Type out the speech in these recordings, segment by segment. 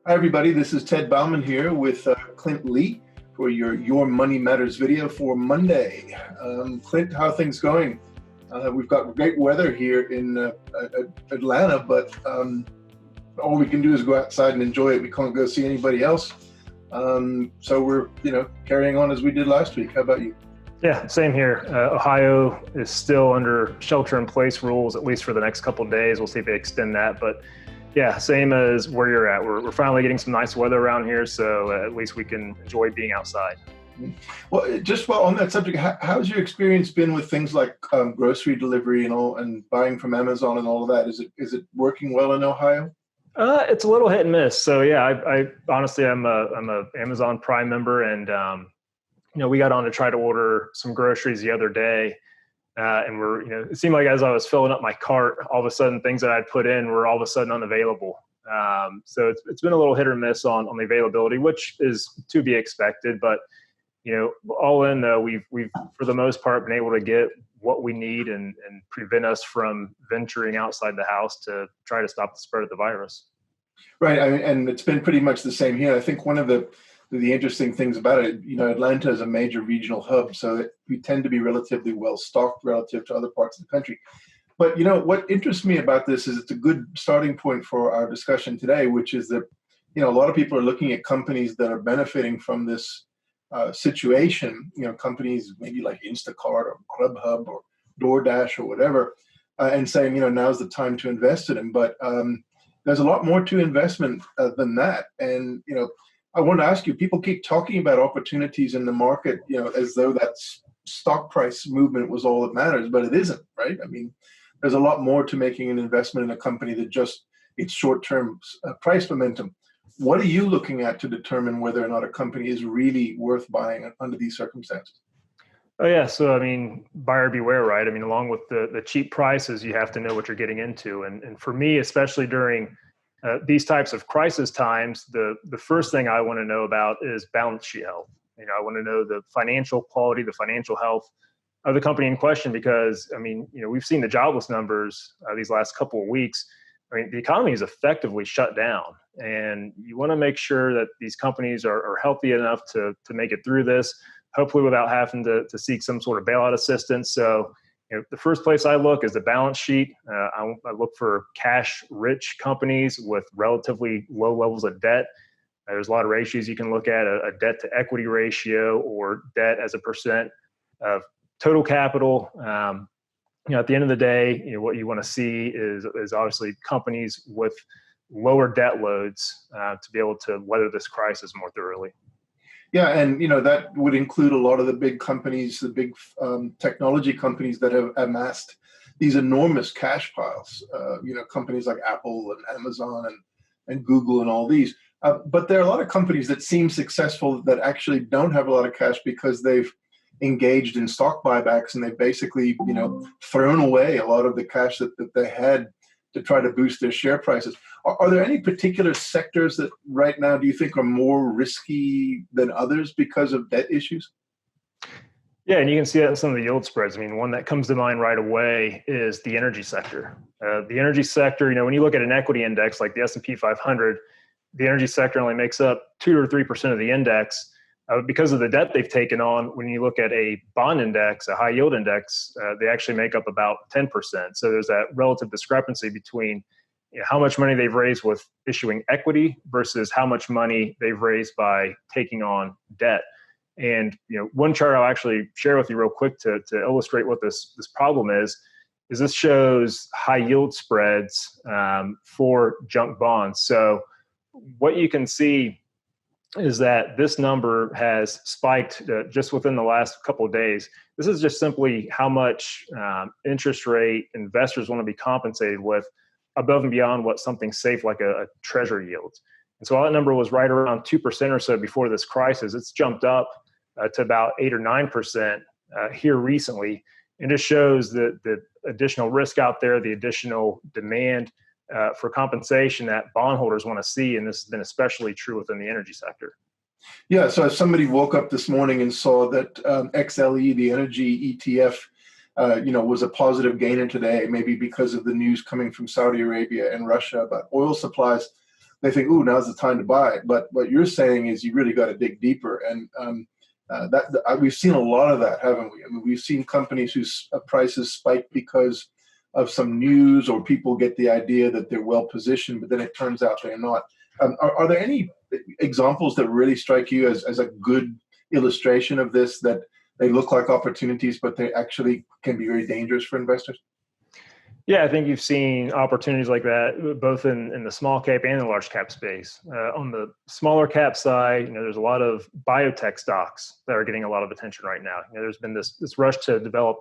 Hi, everybody. This is Ted Bauman here with Clint Lee for your Money Matters video for Monday. Clint, how are things going? We've got great weather here in Atlanta, but all we can do is go outside and enjoy it. We can't go see anybody else. So we're, carrying on as we did last week. How about you? Yeah, same here. Ohio is still under shelter-in-place rules, at least for the next couple of days. We'll see if they extend that. But yeah, same as where you're at. We're finally getting some nice weather around here, so at least we can enjoy being outside. Well, just on that subject, how's your experience been with things like grocery delivery and all, and buying from Amazon and all of that? Is it working well in Ohio? It's a little hit and miss. So yeah, I honestly, I'm a Amazon Prime member, and we got on to try to order some groceries the other day. And it seemed like as I was filling up my cart, all of a sudden things that I'd put in were all of a sudden unavailable. So it's been a little hit or miss on the availability, which is to be expected. But all in though, we've for the most part been able to get what we need and prevent us from venturing outside the house to try to stop the spread of the virus. Right, and it's been pretty much the same here. I think one of the interesting things about it, Atlanta is a major regional hub, so we tend to be relatively well stocked relative to other parts of the country. But what interests me about this is it's a good starting point for our discussion today, which is that a lot of people are looking at companies that are benefiting from this situation. Companies maybe like Instacart or Grubhub or DoorDash or whatever, and saying now's the time to invest in them. But there's a lot more to investment than that, and I want to ask you, people keep talking about opportunities in the market, as though that stock price movement was all that matters, but it isn't, right? I mean, there's a lot more to making an investment in a company than just its short-term price momentum. What are you looking at to determine whether or not a company is really worth buying under these circumstances? Oh yeah, so I mean, buyer beware, right? I mean, along with the cheap prices, you have to know what you're getting into, and for me, especially during these types of crisis times, the first thing I want to know about is balance sheet health. I want to know the financial quality, the financial health of the company in question, because I mean, we've seen the jobless numbers these last couple of weeks. I mean, the economy is effectively shut down, and you want to make sure that these companies are healthy enough to make it through this, hopefully without having to seek some sort of bailout assistance. So the first place I look is the balance sheet. I look for cash-rich companies with relatively low levels of debt. There's a lot of ratios you can look at, a debt-to-equity ratio or debt as a percent of total capital. At the end of the day, what you want to see is obviously companies with lower debt loads to be able to weather this crisis more thoroughly. Yeah, and that would include a lot of the big companies, the big technology companies that have amassed these enormous cash piles. Companies like Apple and Amazon and Google and all these. But there are a lot of companies that seem successful that actually don't have a lot of cash because they've engaged in stock buybacks, and they've basically thrown away a lot of the cash that they had to try to boost their share prices. Are there any particular sectors that right now do you think are more risky than others because of debt issues? Yeah, and you can see that in some of the yield spreads. I mean, one that comes to mind right away is the energy sector. The energy sector, when you look at an equity index like the S&P 500, the energy sector only makes up 2 or 3% of the index. Because of the debt they've taken on, when you look at a bond index, a high yield index, they actually make up about 10%. So there's that relative discrepancy between how much money they've raised with issuing equity versus how much money they've raised by taking on debt. And one chart I'll actually share with you real quick to illustrate what this problem is this shows high yield spreads for junk bonds. So what you can see is that this number has spiked just within the last couple of days. This is just simply how much interest rate investors want to be compensated with above and beyond what something safe like a treasury yields. And so that number was right around 2% or so before this crisis. It's jumped up to about 8 or 9% here recently. And it shows the additional risk out there, the additional demand for compensation that bondholders want to see, and this has been especially true within the energy sector. Yeah, so if somebody woke up this morning and saw that XLE, the energy ETF, was a positive gainer today, maybe because of the news coming from Saudi Arabia and Russia about oil supplies, they think, "Ooh, now's the time to buy." But what you're saying is you really got to dig deeper, and we've seen a lot of that, haven't we? I mean, we've seen companies whose prices spike because of some news, or people get the idea that they're well positioned, but then it turns out they're not. Are there any examples that really strike you as a good illustration of this, that they look like opportunities, but they actually can be very dangerous for investors? Yeah, I think you've seen opportunities like that both in the small cap and the large cap space. On the smaller cap side, there's a lot of biotech stocks that are getting a lot of attention right now. There's been this rush to develop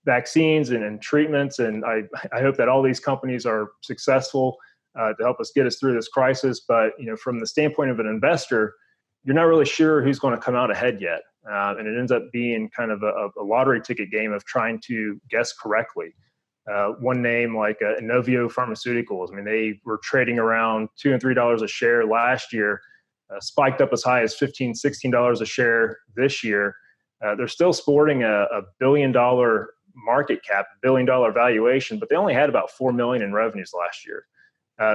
vaccines and treatments, and I hope that all these companies are successful to help us get us through this crisis. But from the standpoint of an investor, you're not really sure who's going to come out ahead yet, and it ends up being kind of a lottery ticket game of trying to guess correctly. One name like Inovio Pharmaceuticals, I mean, they were trading around $2 and $3 a share last year, spiked up as high as $15, $16 a share this year. They're still sporting a $1 billion market cap, $1 billion valuation, but they only had about $4 million in revenues last year.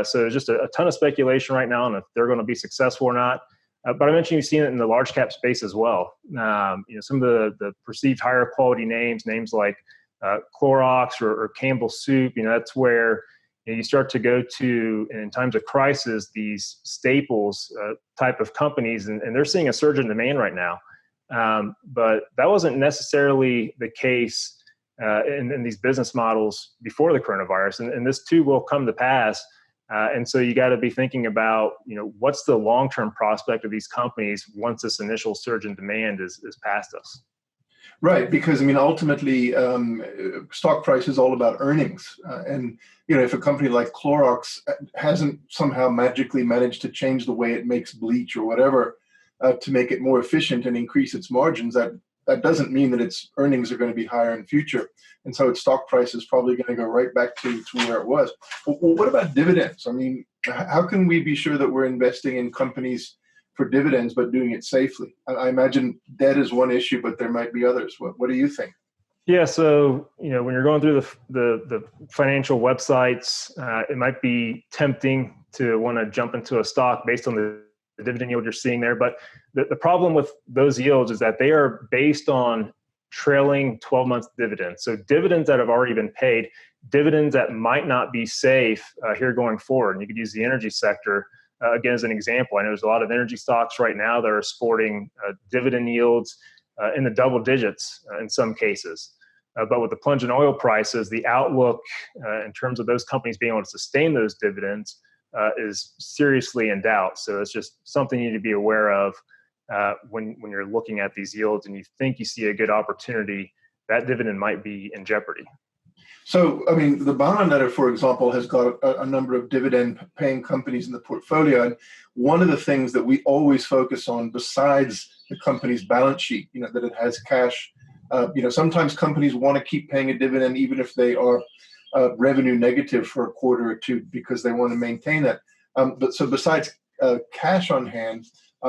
So there's just a ton of speculation right now on if they're going to be successful or not. But I mentioned you've seen it in the large cap space as well. Some of the perceived higher quality names like Clorox or Campbell Soup, that's where you start to go to, in times of crisis, these staples type of companies, and they're seeing a surge in demand right now. But that wasn't necessarily the case in these business models before the coronavirus, and this too will come to pass. And so you got to be thinking about, what's the long-term prospect of these companies once this initial surge in demand is past us. Right, because ultimately, stock price is all about earnings, and if a company like Clorox hasn't somehow magically managed to change the way it makes bleach or whatever to make it more efficient and increase its margins, that doesn't mean that its earnings are going to be higher in future, and so its stock price is probably going to go right back to where it was. Well, what about dividends? I mean, how can we be sure that we're investing in companies for dividends, but doing it safely? I imagine debt is one issue, but there might be others. What do you think? Yeah, so when you're going through the financial websites, it might be tempting to want to jump into a stock based on the dividend yield you're seeing there. But the problem with those yields is that they are based on trailing 12 months dividends. So dividends that have already been paid, dividends that might not be safe here going forward. And you could use the energy sector again as an example. I know there's a lot of energy stocks right now that are sporting dividend yields in the double digits in some cases. But with the plunge in oil prices, the outlook in terms of those companies being able to sustain those dividends is seriously in doubt. So it's just something you need to be aware of when you're looking at these yields and you think you see a good opportunity, that dividend might be in jeopardy. So, the Bauman letter, for example, has got a number of dividend-paying companies in the portfolio. And one of the things that we always focus on, besides the company's balance sheet, that it has cash. Sometimes companies want to keep paying a dividend even if they are revenue negative for a quarter or two because they want to maintain that. But so besides cash on hand,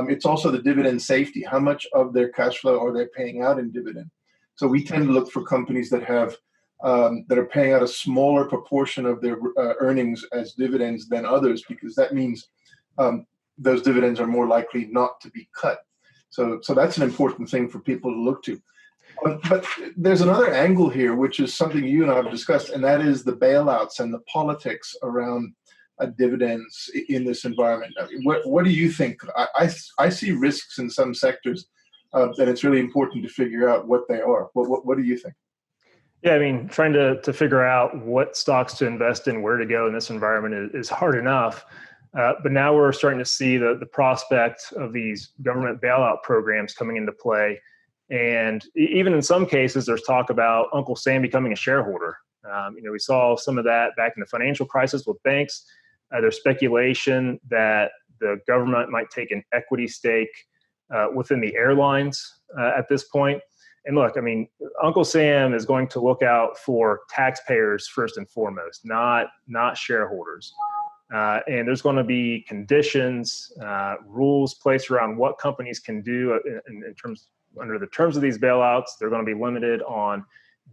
it's also the dividend safety. How much of their cash flow are they paying out in dividend? So we tend to look for companies that have that are paying out a smaller proportion of their earnings as dividends than others, because that means those dividends are more likely not to be cut. So that's an important thing for people to look to. But there's another angle here, which is something you and I have discussed, and that is the bailouts and the politics around dividends in this environment. What do you think? I see risks in some sectors that it's really important to figure out what they are. What do you think? Yeah, trying to figure out what stocks to invest in, where to go in this environment is hard enough. But now we're starting to see the prospect of these government bailout programs coming into play. And even in some cases, there's talk about Uncle Sam becoming a shareholder. We saw some of that back in the financial crisis with banks. There's speculation that the government might take an equity stake within the airlines at this point. And look, Uncle Sam is going to look out for taxpayers first and foremost, not shareholders. And there's going to be conditions, rules placed around what companies can do in terms under the terms of these bailouts. They're going to be limited on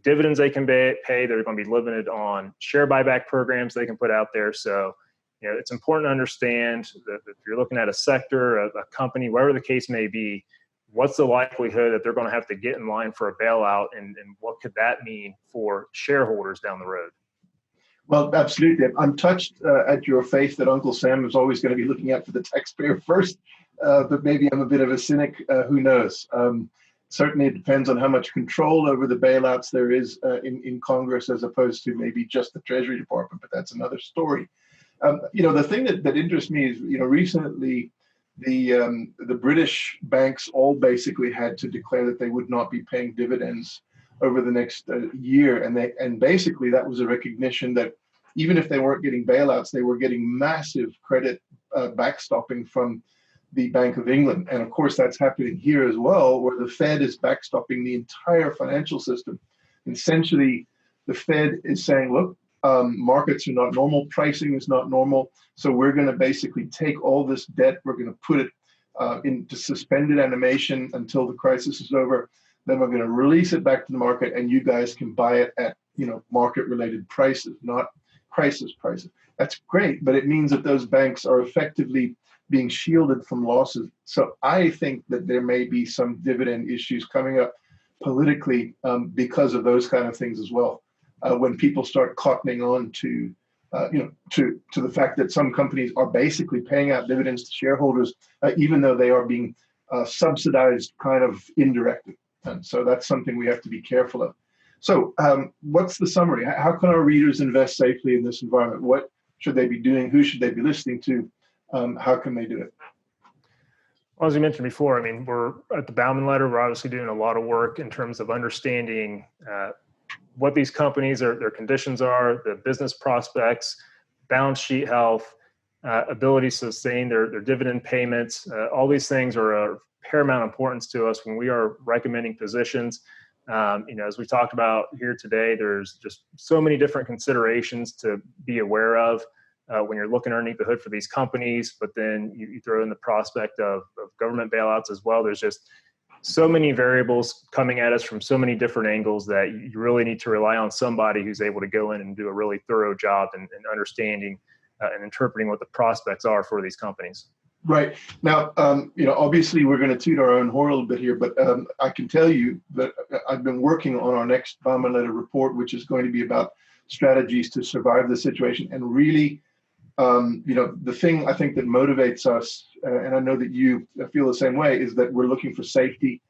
dividends they can pay. They're going to be limited on share buyback programs they can put out there. So it's important to understand that if you're looking at a sector, a company, whatever the case may be, what's the likelihood that they're going to have to get in line for a bailout, and what could that mean for shareholders down the road? Well, absolutely. I'm touched at your faith that Uncle Sam is always going to be looking out for the taxpayer first, but maybe I'm a bit of a cynic. Who knows? Certainly, it depends on how much control over the bailouts there is in Congress, as opposed to maybe just the Treasury Department. But that's another story. The thing that interests me is, recently the British banks all basically had to declare that they would not be paying dividends over the next year, and basically that was a recognition that even if they weren't getting bailouts, they were getting massive credit backstopping from the Bank of England. And of course, that's happening here as well, where the Fed is backstopping the entire financial system. Essentially, the Fed is saying, look, markets are not normal, pricing is not normal, so we're going to basically take all this debt, we're going to put it into suspended animation until the crisis is over. Then we're going to release it back to the market, and you guys can buy it at market-related prices, not crisis prices. That's great, but it means that those banks are effectively being shielded from losses. So I think that there may be some dividend issues coming up politically because of those kind of things as well. When people start cottoning on to the fact that some companies are basically paying out dividends to shareholders, even though they are being subsidized kind of indirectly. And so that's something we have to be careful of. So what's the summary? How can our readers invest safely in this environment? What should they be doing? Who should they be listening to? How can they do it? Well, as you mentioned before, we're at the Bauman letter. We're obviously doing a lot of work in terms of understanding what these companies, their conditions are, the business prospects, balance sheet health, ability to sustain their dividend payments. All these things are of paramount importance to us when we are recommending positions. As we talked about here today, there's just so many different considerations to be aware of when you're looking underneath the hood for these companies, but then you throw in the prospect of government bailouts as well. There's just so many variables coming at us from so many different angles that you really need to rely on somebody who's able to go in and do a really thorough job in understanding and interpreting what the prospects are for these companies. Right. Now, obviously we're going to toot our own horn a little bit here, but I can tell you that I've been working on our next Bauman letter report, which is going to be about strategies to survive the situation. And really, the thing I think that motivates us, and I know that you feel the same way, is that we're looking for safety,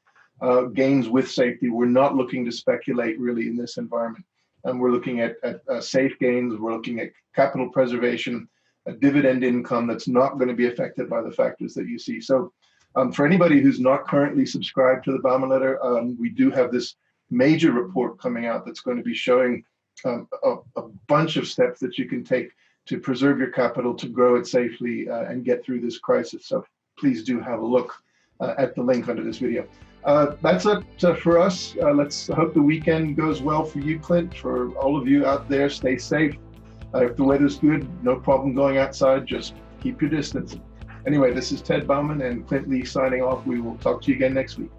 gains with safety. We're not looking to speculate really in this environment. And we're looking at safe gains. We're looking at capital preservation, a dividend income that's not going to be affected by the factors that you see. So for anybody who's not currently subscribed to the Bauman letter, we do have this major report coming out that's going to be showing a bunch of steps that you can take to preserve your capital, to grow it safely, and get through this crisis. So please do have a look at the link under this video. That's it for us. Let's hope the weekend goes well for you, Clint. For all of you out there, stay safe. If the weather's good, no problem going outside, just keep your distance. Anyway, this is Ted Bauman and Clint Lee signing off. We will talk to you again next week.